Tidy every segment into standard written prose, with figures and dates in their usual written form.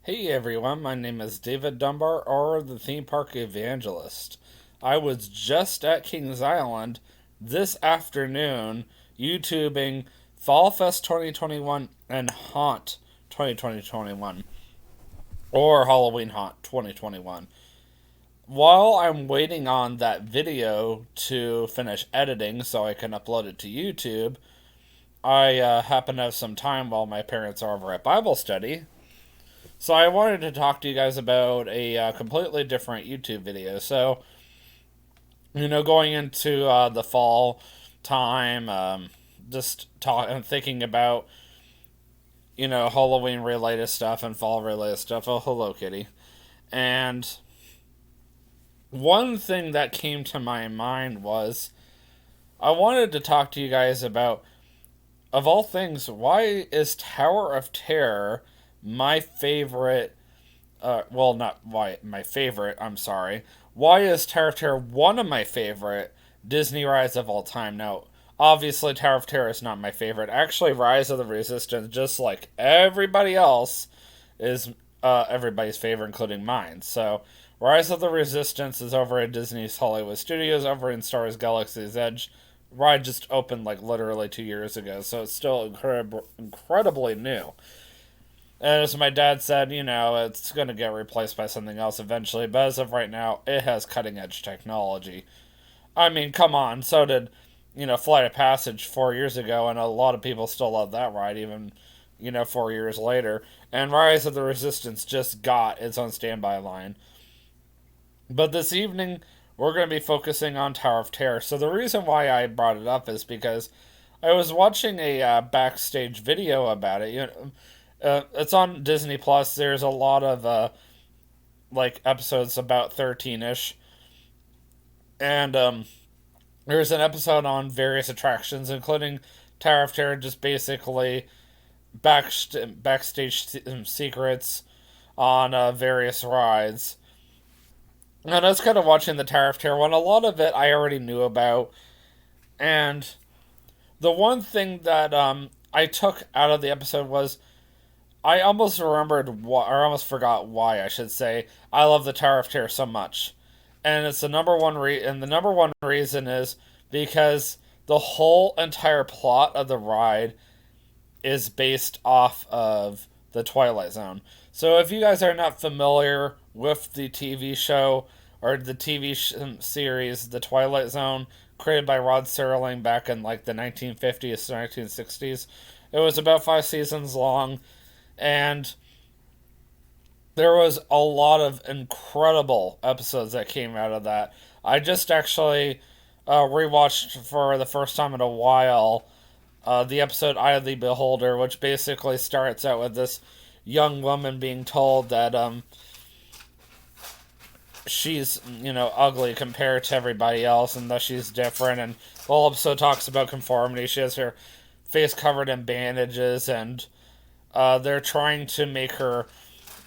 Hey everyone, my name is David Dunbar, or the Theme Park Evangelist. I was just at Kings Island this afternoon YouTubing Fall Fest 2021 and Haunt 2021, or Halloween Haunt 2021. While I'm waiting on that video to finish editing so I can upload it to YouTube, I happen to have some time while my parents are over at Bible study. So I wanted to talk to you guys about a completely different YouTube video. So, going into the fall time, just thinking about Halloween related stuff and fall related stuff. Oh, hello, Kitty. And one thing that came to my mind was I wanted to talk to you guys about, of all things, why is Tower of Terror my favorite? Well, not why my favorite. I'm sorry. Why is Tower of Terror one of my favorite Disney rides of all time? Now, obviously, Tower of Terror is not my favorite. Actually, Rise of the Resistance, just like everybody else, is everybody's favorite, including mine. So, Rise of the Resistance is over at Disney's Hollywood Studios, over in Star Wars Galaxy's Edge. Ride just opened like literally 2 years ago, so it's still incredibly new. And as my dad said, it's going to get replaced by something else eventually. But as of right now, it has cutting edge technology. I mean, come on. So did, Flight of Passage 4 years ago. And a lot of people still love that ride, even, 4 years later. And Rise of the Resistance just got its own standby line. But this evening, we're going to be focusing on Tower of Terror. So the reason why I brought it up is because I was watching a backstage video about it. It's on Disney Plus. There's a lot of episodes about 13ish, and there's an episode on various attractions, including Tower of Terror, just basically backstage secrets on various rides. And I was kind of watching the Tower of Terror one. A lot of it I already knew about, and the one thing that I took out of the episode was I almost remembered why, or almost forgot why I should say. I love the Tower of Terror so much, and it's the number one and the number one reason is because the whole entire plot of the ride is based off of the Twilight Zone. So if you guys are not familiar with the TV show or the TV series, The Twilight Zone, created by Rod Serling back in like the 1950s to 1960s, it was about 5 seasons long, and there was a lot of incredible episodes that came out of that. I just actually rewatched for the first time in a while the episode Eye of the Beholder, which basically starts out with this young woman being told that she's, ugly compared to everybody else and that she's different. And the whole episode talks about conformity. She has her face covered in bandages, and they're trying to make her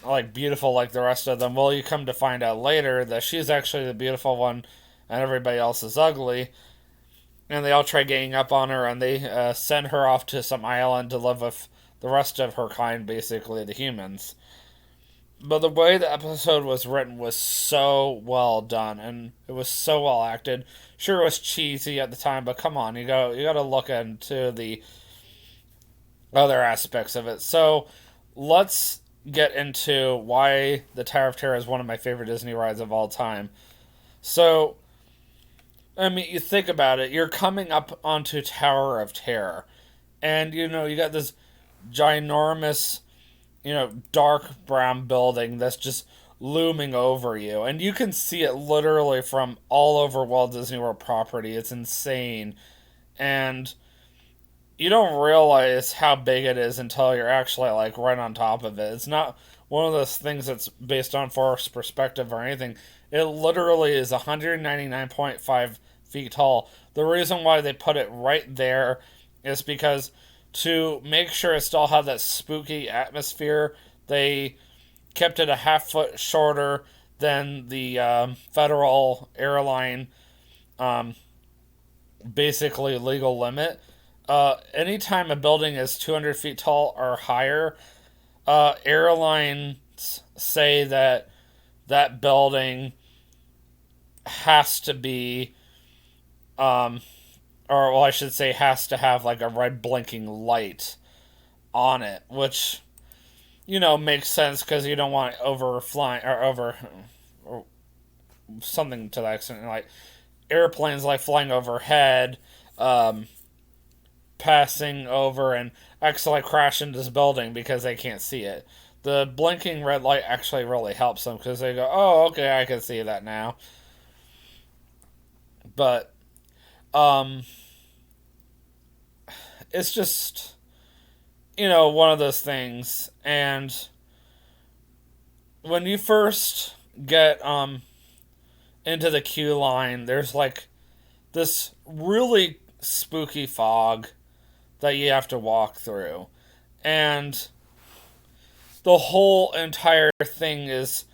like beautiful like the rest of them. Well, you come to find out later that she's actually the beautiful one, and everybody else is ugly. And they all try ganging up on her, and they send her off to some island to live with the rest of her kind, basically the humans. But the way the episode was written was so well done, and it was so well acted. Sure, it was cheesy at the time, but come on, you got to look into the other aspects of it. So let's get into why the Tower of Terror is one of my favorite Disney rides of all time. So, I mean, you think about it, you're coming up onto Tower of Terror, and you got this ginormous, dark brown building that's just looming over you, and you can see it literally from all over Walt Disney World property. It's insane, and you don't realize how big it is until you're actually like right on top of it. It's not one of those things that's based on forced perspective or anything. It literally is 199.5 feet tall. The reason why they put it right there is because to make sure it still had that spooky atmosphere, they kept it a half foot shorter than the federal airline um, basically legal limit. Anytime a building is 200 feet tall or higher, airline say that that building has to be, um, or well, I should say, has to have like a red blinking light on it, which makes sense because you don't want overflying or or something to that extent, like airplanes like flying overhead, um, passing over and actually crash into this building because they can't see it. The blinking red light actually really helps them because they go, "Oh, okay, I can see that now." But um, it's just one of those things. And when you first get into the queue line, there's like this really spooky fog that you have to walk through, and the whole entire thing is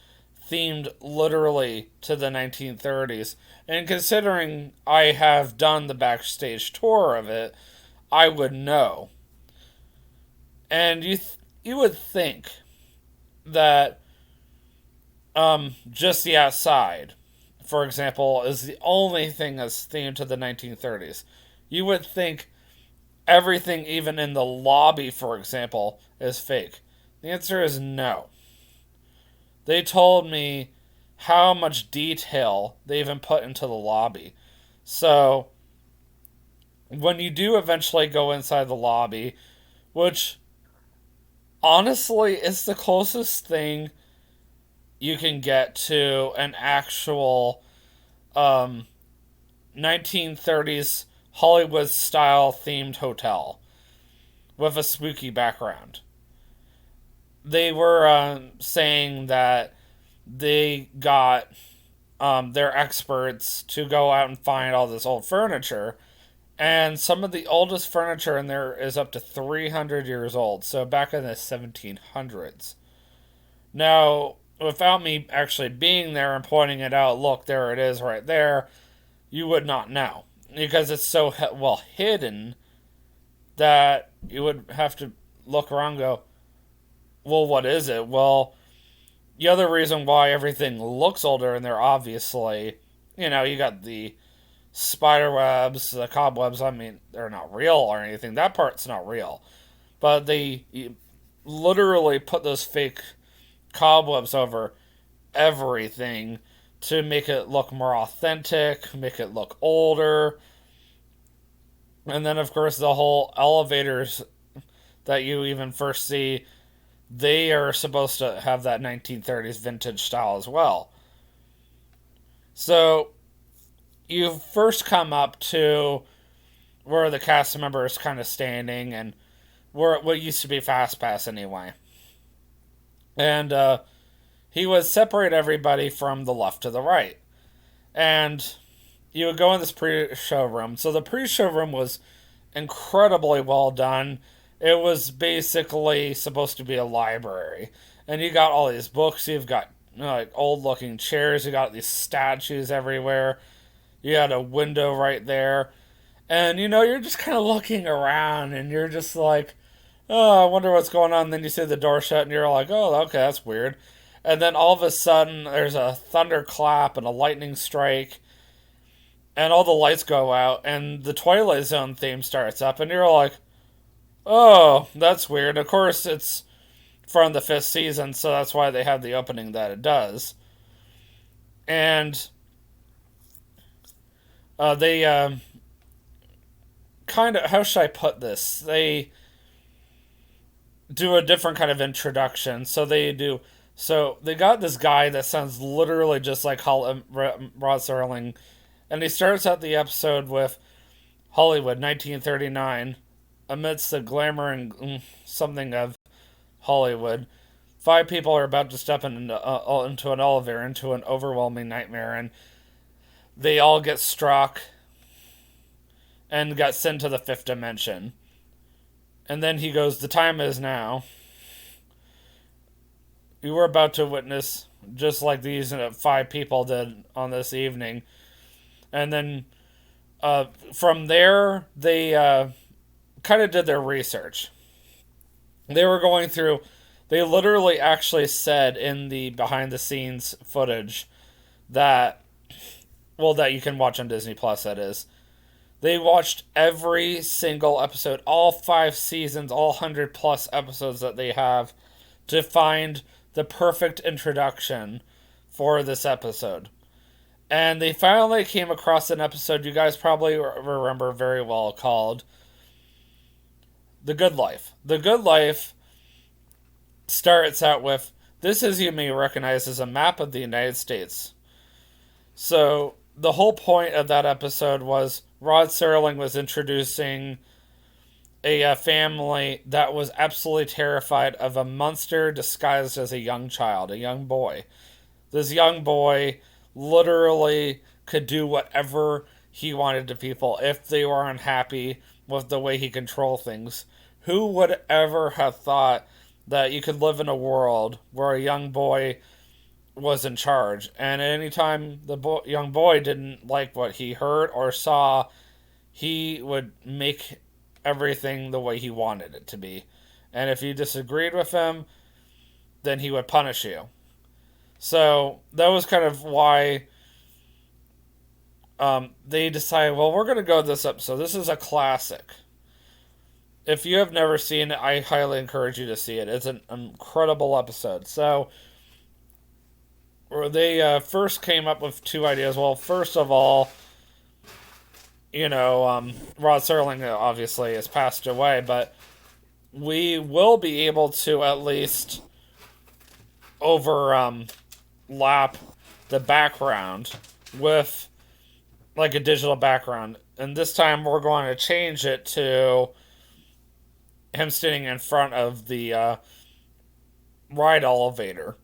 themed literally to the 1930s. And considering I have done the backstage tour of it, I would know. And you would think that just the outside, for example, is the only thing that's themed to the 1930s. You would think everything, even in the lobby, for example, is fake. The answer is no. They told me how much detail they even put into the lobby. So, when you do eventually go inside the lobby, which honestly is the closest thing you can get to an actual 1930s Hollywood style themed hotel with a spooky background. They were saying that they got their experts to go out and find all this old furniture, and some of the oldest furniture in there is up to 300 years old, so back in the 1700s. Now, without me actually being there and pointing it out, look, there it is right there, you would not know. Because it's so well hidden that you would have to look around and go, well, what is it? Well, the other reason why everything looks older in there, obviously, you got the spider webs, the cobwebs. I mean, they're not real or anything. That part's not real. But they literally put those fake cobwebs over everything to make it look more authentic, make it look older. And then, of course, the whole elevators that you even first see, they are supposed to have that 1930s vintage style as well. So, you first come up to where the cast member is kind of standing, and where what used to be Fast Pass anyway. And he would separate everybody from the left to the right. And you would go in this pre-show room. So the pre-show room was incredibly well done. It was basically supposed to be a library. And you got all these books. You've got like old-looking chairs. You got these statues everywhere. You had a window right there. And, you're just kind of looking around. And you're just like, oh, I wonder what's going on. And then you see the door shut. And you're like, oh, okay, that's weird. And then all of a sudden, there's a thunderclap and a lightning strike. And all the lights go out. And the Twilight Zone theme starts up. And you're like, oh, that's weird. Of course, it's from the 5th season, so that's why they have the opening that it does. And they kind of, how should I put this? They do a different kind of introduction. So they got this guy that sounds literally just like Rod Serling. And he starts out the episode with Hollywood, 1939. Amidst the glamour and something of Hollywood, 5 people are about to step into an elevator, into an overwhelming nightmare, and they all get struck and got sent to the 5th dimension. And then he goes, the time is now. You were about to witness just like these 5 people did on this evening. And then from there, they kind of did their research. They were going through They literally actually said in the behind the scenes footage that, well, that you can watch on Disney Plus, that is. They watched every single episode, all 5 seasons, all 100 plus episodes that they have, to find the perfect introduction for this episode. And they finally came across an episode you guys probably remember very well called The Good Life. The Good Life starts out with, this, as you may recognize, is a map of the United States. So the whole point of that episode was Rod Serling was introducing a family that was absolutely terrified of a monster disguised as a young child, a young boy. This young boy literally could do whatever he wanted to people if they were unhappy with the way he controlled things. Who would ever have thought that you could live in a world where a young boy was in charge, and anytime the young boy didn't like what he heard or saw, he would make everything the way he wanted it to be. And if you disagreed with him, then he would punish you. So that was kind of why they decided, well, we're going to go this episode. This is a classic. If you have never seen it, I highly encourage you to see it. It's an incredible episode. So they first came up with 2 ideas. Well, first of all, Rod Serling obviously has passed away, but we will be able to at least overlap the background with like a digital background. And this time we're going to change it to him sitting in front of the ride elevator.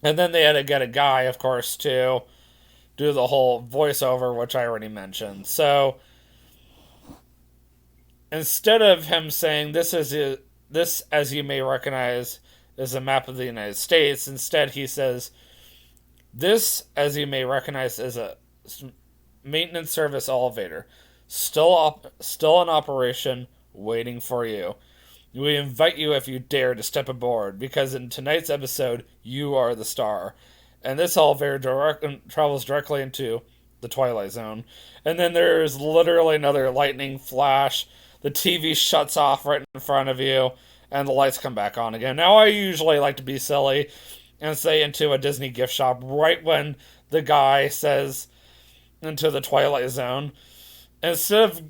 And then they had to get a guy, of course, to do the whole voiceover, which I already mentioned. So instead of him saying, this, as you may recognize, is a map of the United States, instead he says, this, as you may recognize, is a maintenance service elevator. Still in operation, waiting for you. We invite you, if you dare, to step aboard, because in tonight's episode, you are the star. And this elevator travels directly into the Twilight Zone. And then there's literally another lightning flash. The TV shuts off right in front of you, and the lights come back on again. Now, I usually like to be silly and say into a Disney gift shop right when the guy says into the Twilight Zone. Instead of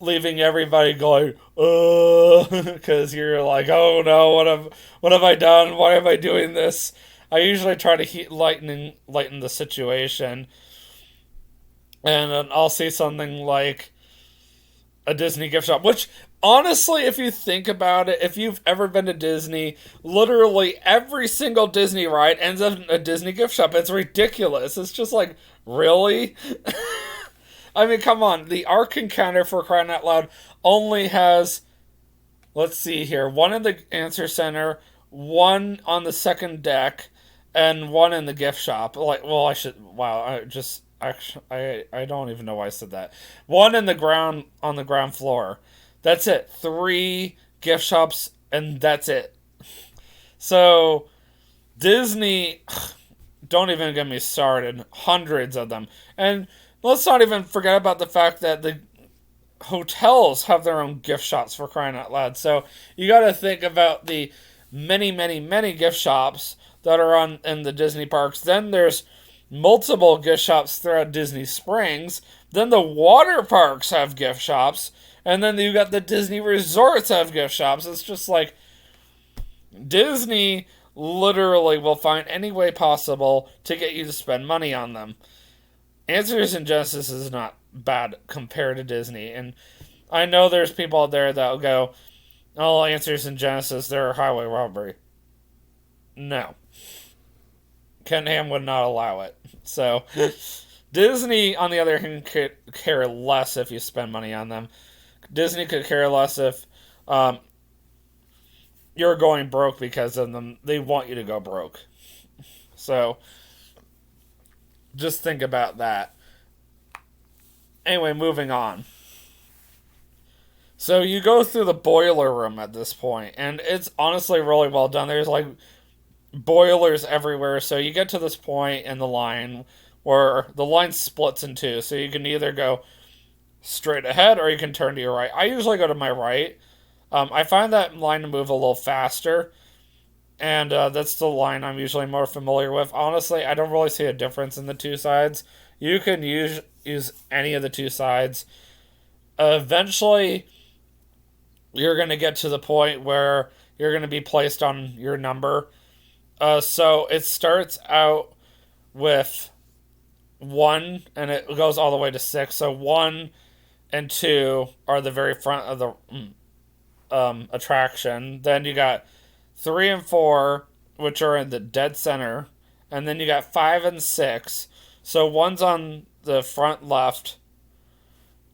leaving everybody going, because you're like, oh no, what have I done? Why am I doing this? I usually try to lighten the situation, and I'll say something like a Disney gift shop, which honestly, if you think about it, if you've ever been to Disney, literally every single Disney ride ends up in a Disney gift shop. It's ridiculous. It's just like, really? I mean, come on. The Ark Encounter, for crying out loud, only has, let's see here, 1 in the answer center, 1 on the second deck, and 1 in the gift shop. Like, well, I don't even know why I said that. 1 in the ground, on the ground floor. That's it. 3 gift shops, and that's it. So, Disney, don't even get me started. Hundreds of them. And let's not even forget about the fact that the hotels have their own gift shops, for crying out loud. So you got to think about the many, many, many gift shops that are in the Disney parks. Then there's multiple gift shops throughout Disney Springs. Then the water parks have gift shops. And then you got the Disney resorts have gift shops. It's just like Disney literally will find any way possible to get you to spend money on them. Answers in Genesis is not bad compared to Disney. And I know there's people out there that will go, oh, Answers in Genesis, they're a highway robbery. No. Ken Ham would not allow it. So, Disney, on the other hand, could care less if you spend money on them. Disney could care less if you're going broke because of them. They want you to go broke. So, just think about that. Anyway, moving on. So you go through the boiler room at this point, and it's honestly really well done. There's like boilers everywhere. So you get to this point in the line where the line splits in two. So you can either go straight ahead or you can turn to your right. I usually go to my right. I find that line to move a little faster, and that's the line I'm usually more familiar with. Honestly, I don't really see a difference in the two sides. You can use any of the two sides. Eventually, you're going to get to the point where you're going to be placed on your number. So it starts out with one and it goes all the way to six. So one and two are the very front of the attraction. Then you got three and four, which are in the dead center. And then you got five and six. So one's on the front left,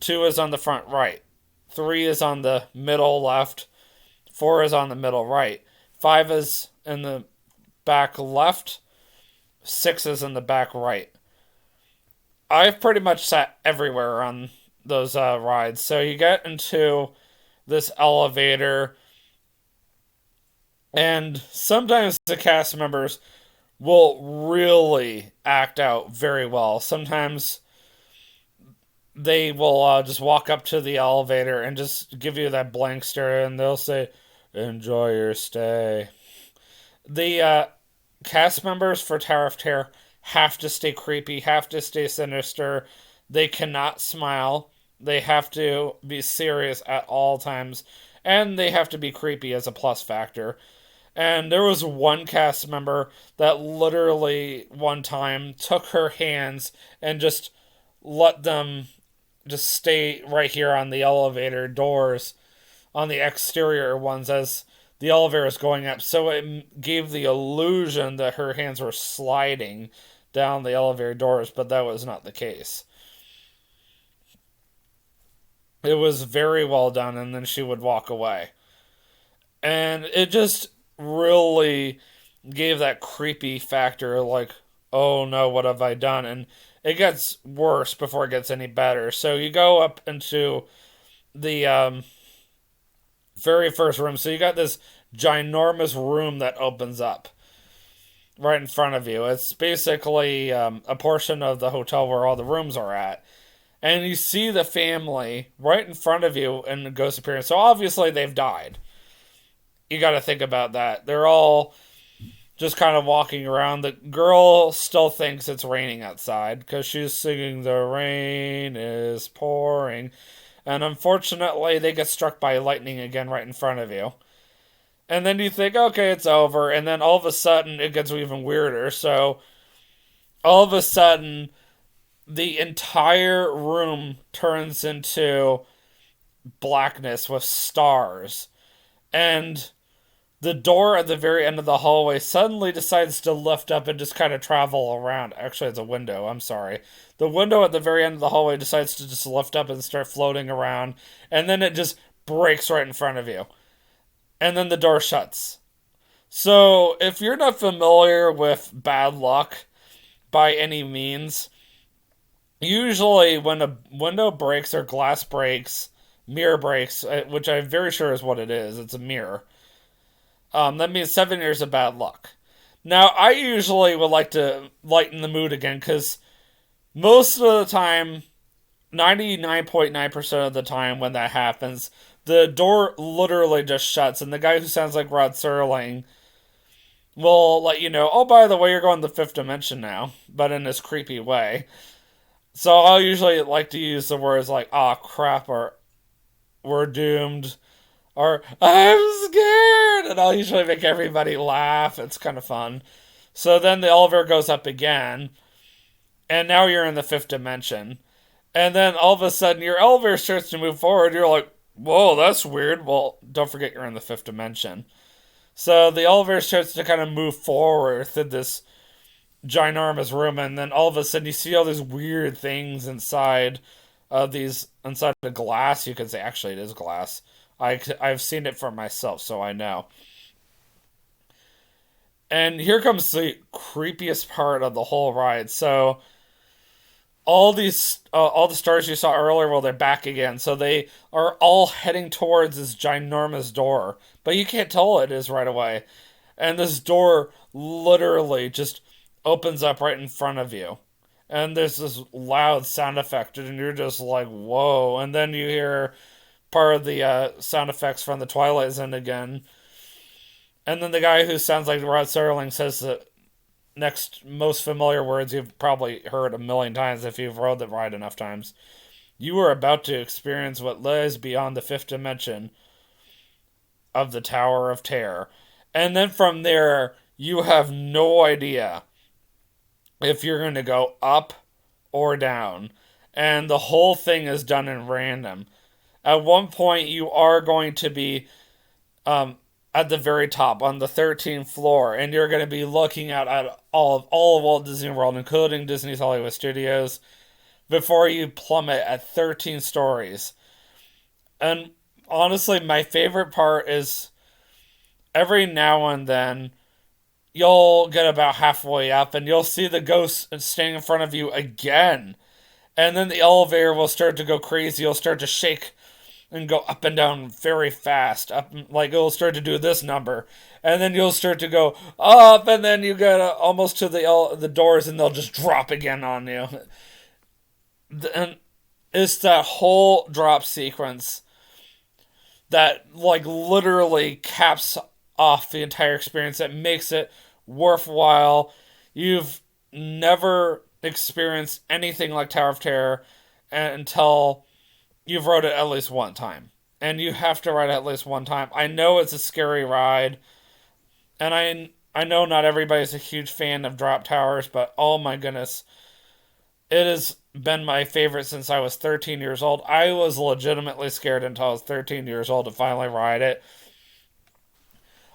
two is on the front right, three is on the middle left, four is on the middle right, five is in the back left, six is in the back right. I've pretty much sat everywhere on those rides. So you get into this elevator, and sometimes the cast members will really act out very well. Sometimes they will just walk up to the elevator and just give you that blank stare, and they'll say, "Enjoy your stay." The cast members for Tower of Terror have to stay creepy, have to stay sinister. They cannot smile. They have to be serious at all times, and they have to be creepy as a plus factor. And there was one cast member that literally one time took her hands and just let them just stay right here on the elevator doors, on the exterior ones, as the elevator is going up. So it gave the illusion that her hands were sliding down the elevator doors, but that was not the case. It was very well done, and then she would walk away. And it just really gave that creepy factor, like, oh no, what have I done? And it gets worse before it gets any better. So you go up into the very first room. So you got this ginormous room that opens up right in front of you. It's basically a portion of the hotel where all the rooms are at. And you see the family right in front of you in the ghost appearance. So obviously they've died. You got to think about that. They're all just kind of walking around. The girl still thinks it's raining outside because she's singing "The Rain is Pouring." And unfortunately, they get struck by lightning again right in front of you. And then you think, okay, it's over. And then all of a sudden, it gets even weirder. So all of a sudden, the entire room turns into blackness with stars. And the door at the very end of the hallway suddenly decides to lift up and just kind of travel around. Actually, it's a window. I'm sorry. The window at the very end of the hallway decides to just lift up and start floating around. And then it just breaks right in front of you. And then the door shuts. So, if you're not familiar with bad luck by any means, usually when a window breaks or glass breaks, mirror breaks, which I'm very sure is what it is, it's a mirror. That means 7 years of bad luck. Now, I usually would like to lighten the mood again because most of the time, 99.9% of the time when that happens, the door literally just shuts, and the guy who sounds like Rod Serling will let you know, oh, by the way, you're going to the fifth dimension now, but in this creepy way. So I'll usually like to use the words like, oh, crap, or we're doomed, or I'm scared, and I'll usually make everybody laugh. It's kind of fun. So then the elevator goes up again, and now you're in the fifth dimension. And then all of a sudden your elevator starts to move forward. You're like, whoa, that's weird. Well, don't forget you're in the fifth dimension. So the elevator starts to kind of move forward through this ginormous room, and then all of a sudden you see all these weird things inside inside the glass. You could say, actually, it is glass. I've seen it for myself, so I know. And here comes the creepiest part of the whole ride. So all the stars you saw earlier, well, they're back again. So they are all heading towards this ginormous door, but you can't tell it is right away. And this door literally just opens up right in front of you. And there's this loud sound effect, and you're just like, whoa. And then you hear part of the sound effects from the Twilight Zone again. And then the guy who sounds like Rod Serling says the next most familiar words you've probably heard a million times if you've rode the ride enough times. You are about to experience what lies beyond the fifth dimension of the Tower of Terror. And then from there, you have no idea if you're going to go up or down. And the whole thing is done in random. At one point, you are going to be at the very top on the 13th floor, and you're going to be looking out at all of Walt Disney World, including Disney's Hollywood Studios, before you plummet at 13 stories. And honestly, my favorite part is every now and then you'll get about halfway up and you'll see the ghost standing in front of you again. And then the elevator will start to go crazy. You'll start to shake and go up and down very fast. Up, like it'll start to do this number. And then you'll start to go up, and then you get almost to the doors, and they'll just drop again on you. And it's that whole drop sequence that like literally caps off the entire experience, that makes it worthwhile. You've never experienced anything like Tower of Terror until you've rode it at least one time. And you have to ride it at least one time. I know it's a scary ride, and I know not everybody's a huge fan of drop towers, but oh my goodness, it has been my favorite since I was 13 years old. I was legitimately scared until I was 13 years old to finally ride it.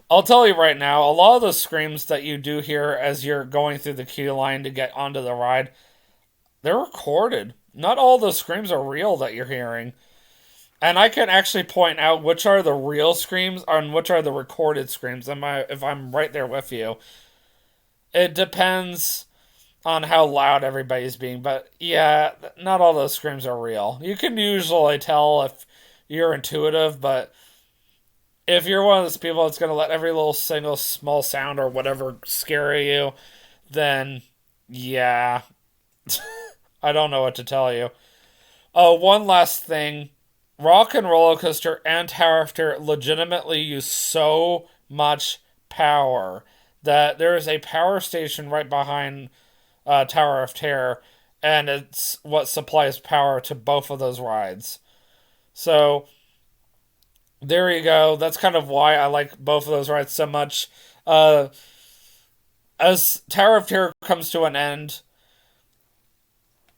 I'll tell you right now, a lot of the screams that you do hear as you're going through the queue line to get onto the ride, they're recorded. Not all those screams are real that you're hearing. And I can actually point out which are the real screams and which are the recorded screams if I'm right there with you. It depends on how loud everybody's being, but yeah, not all those screams are real. You can usually tell if you're intuitive, but if you're one of those people that's going to let every little single small sound or whatever scare you, then yeah, I don't know what to tell you. Oh, one last thing. Rock and Roller Coaster and Tower of Terror legitimately use so much power that there is a power station right behind Tower of Terror, and it's what supplies power to both of those rides. So there you go. That's kind of why I like both of those rides so much. As Tower of Terror comes to an end,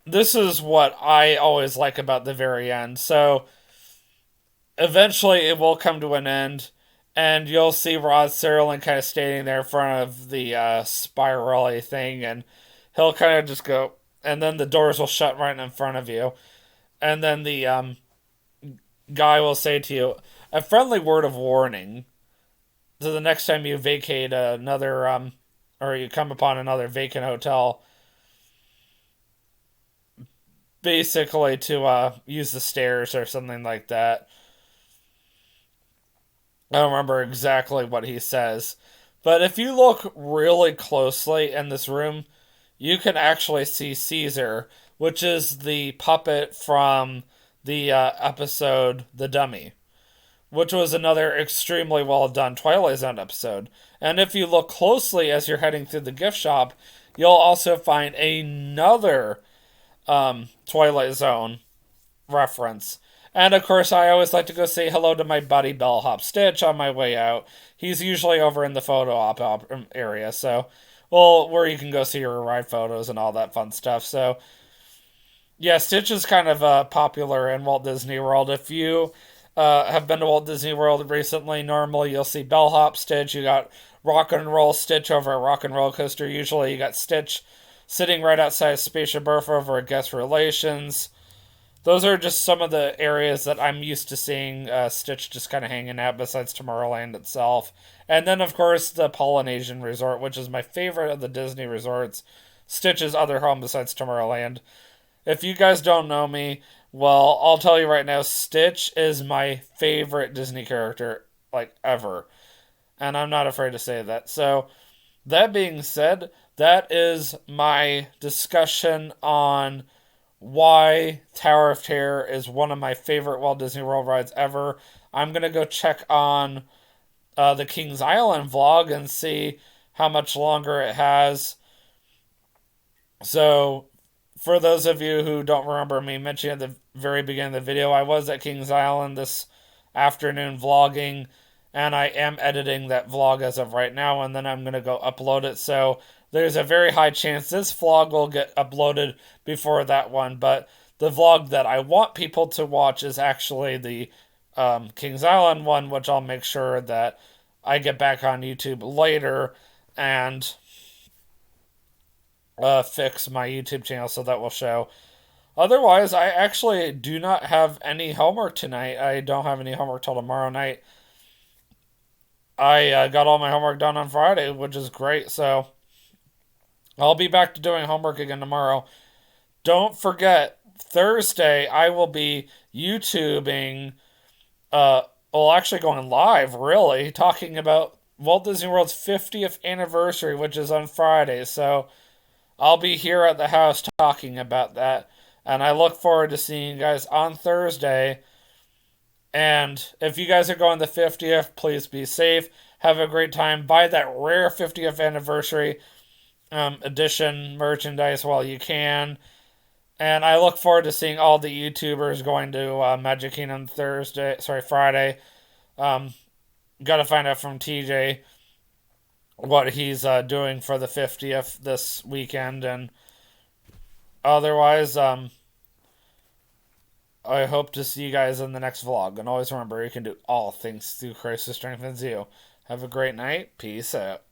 this is what I always like about the very end. So eventually it will come to an end, and you'll see Rod Serling kind of standing there in front of the spirally thing, and he'll kind of just go, and then the doors will shut right in front of you, and then the guy will say to you, a friendly word of warning. So the next time you vacate another, or you come upon another vacant hotel, basically to use the stairs or something like that. I don't remember exactly what he says. But if you look really closely in this room, you can actually see Caesar, which is the puppet from the episode The Dummy, which was another extremely well done Twilight Zone episode. And if you look closely as you're heading through the gift shop, you'll also find another Twilight Zone reference. And of course, I always like to go say hello to my buddy Bellhop Stitch on my way out. He's usually over in the photo op area, so, well, where you can go see your ride photos and all that fun stuff. So, yeah, Stitch is kind of popular in Walt Disney World. If you have been to Walt Disney World recently, normally you'll see Bellhop Stitch. You got Rock and Roll Stitch over at Rock and Roller Coaster. Usually you got Stitch sitting right outside Spaceship Earth over at Guest Relations. Those are just some of the areas that I'm used to seeing Stitch just kind of hanging out besides Tomorrowland itself. And then, of course, the Polynesian Resort, which is my favorite of the Disney resorts. Stitch's other home besides Tomorrowland. If you guys don't know me, well, I'll tell you right now, Stitch is my favorite Disney character, like, ever. And I'm not afraid to say that. So, that being said, that is my discussion on why Tower of Terror is one of my favorite Walt Disney World rides ever. I'm going to go check on the Kings Island vlog and see how much longer it has. So, for those of you who don't remember me mentioning at the very beginning of the video, I was at Kings Island this afternoon vlogging, and I am editing that vlog as of right now, and then I'm going to go upload it. So, there's a very high chance this vlog will get uploaded before that one, but the vlog that I want people to watch is actually the Kings Island one, which I'll make sure that I get back on YouTube later and fix my YouTube channel so that will show. Otherwise, I actually do not have any homework tonight. I don't have any homework till tomorrow night. I got all my homework done on Friday, which is great. So I'll be back to doing homework again tomorrow. Don't forget, Thursday I will be YouTubing, well, actually going live, really, talking about Walt Disney World's 50th anniversary, which is on Friday. So I'll be here at the house talking about that. And I look forward to seeing you guys on Thursday. And if you guys are going the 50th, please be safe. Have a great time. Buy that rare 50th anniversary edition merchandise while you can. And I look forward to seeing all the YouTubers going to Magic Kingdom Friday. Um, Got to find out from TJ what he's doing for the 50th this weekend. And otherwise, I hope to see you guys in the next vlog. And always remember, you can do all things through Christ who strengthens you. Have a great night. Peace out.